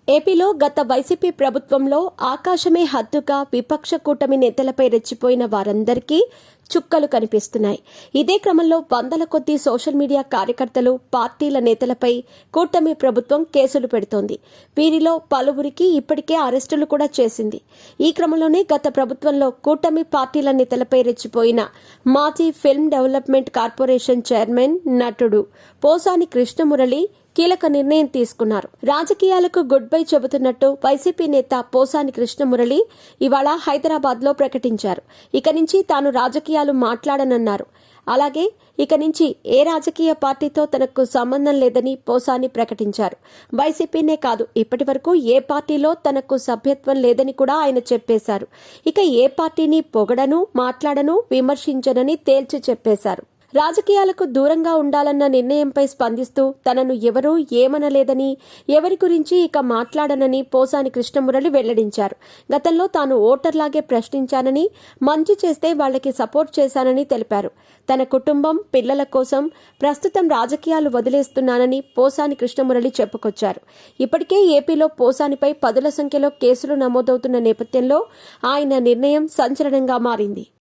ఏపీలో గత వైసీపీ ప్రభుత్వంలో ఆకాశమే హద్దుగా విపక్ష కూటమి నేతలపై రెచ్చిపోయిన వారందరికీ చుక్కలు కనిపిస్తున్నాయి. ఇదే క్రమంలో వందల కొద్దీ సోషల్ మీడియా కార్యకర్తలు, పార్టీల నేతలపై కూటమి ప్రభుత్వం కేసులు పెడుతోంది. వీరిలో పలువురికి ఇప్పటికే అరెస్టులు కూడా చేసింది. ఈ క్రమంలోనే గత ప్రభుత్వంలో కూటమి పార్టీల నేతలపై రెచ్చిపోయిన మాజీ ఫిల్మ్ డెవలప్మెంట్ కార్పొరేషన్ చైర్మన్, నటుడు పోసాని కృష్ణమురళి కీలక నిర్ణయం తీసుకున్నారు. రాజకీయాలకు గుడ్ బై చెబుతున్నట్టు వైసీపీ నేత పోసాని కృష్ణమురళి ఇవాళ హైదరాబాద్ లో ప్రకటించారు. ఇక నుంచి తాను రాజకీయాలు మాట్లాడనన్నారు. అలాగే ఇక నుంచి ఏ రాజకీయ పార్టీతో తనకు సంబంధం లేదని పోసాని ప్రకటించారు. వైసీపీనే కాదు, ఇప్పటి వరకు ఏ పార్టీలో తనకు సభ్యత్వం లేదని కూడా ఆయన చెప్పేశారు. ఇక ఏ పార్టీని పొగడను, మాట్లాడను, విమర్శించనని తేల్చి చెప్పేశారు. రాజకీయాలకు దూరంగా ఉండాలన్న నిర్ణయంపై స్పందిస్తూ తనను ఎవరూ ఏమనలేదని, ఎవరి గురించి ఇక మాట్లాడనని పోసాని కృష్ణమురళి వెల్లడించారు. గతంలో తాను ఓటర్లాగే ప్రశ్నించానని, మంచి చేస్తే వాళ్లకి సపోర్ట్ చేశానని తెలిపారు. తన కుటుంబం, పిల్లల కోసం ప్రస్తుతం రాజకీయాలు వదిలేస్తున్నానని పోసాని కృష్ణమురళి చెప్పుకొచ్చారు. ఇప్పటికే ఏపీలో పోసానిపై పదుల సంఖ్యలో కేసులు నమోదవుతున్న నేపథ్యంలో ఆయన నిర్ణయం సంచలనంగా మారింది.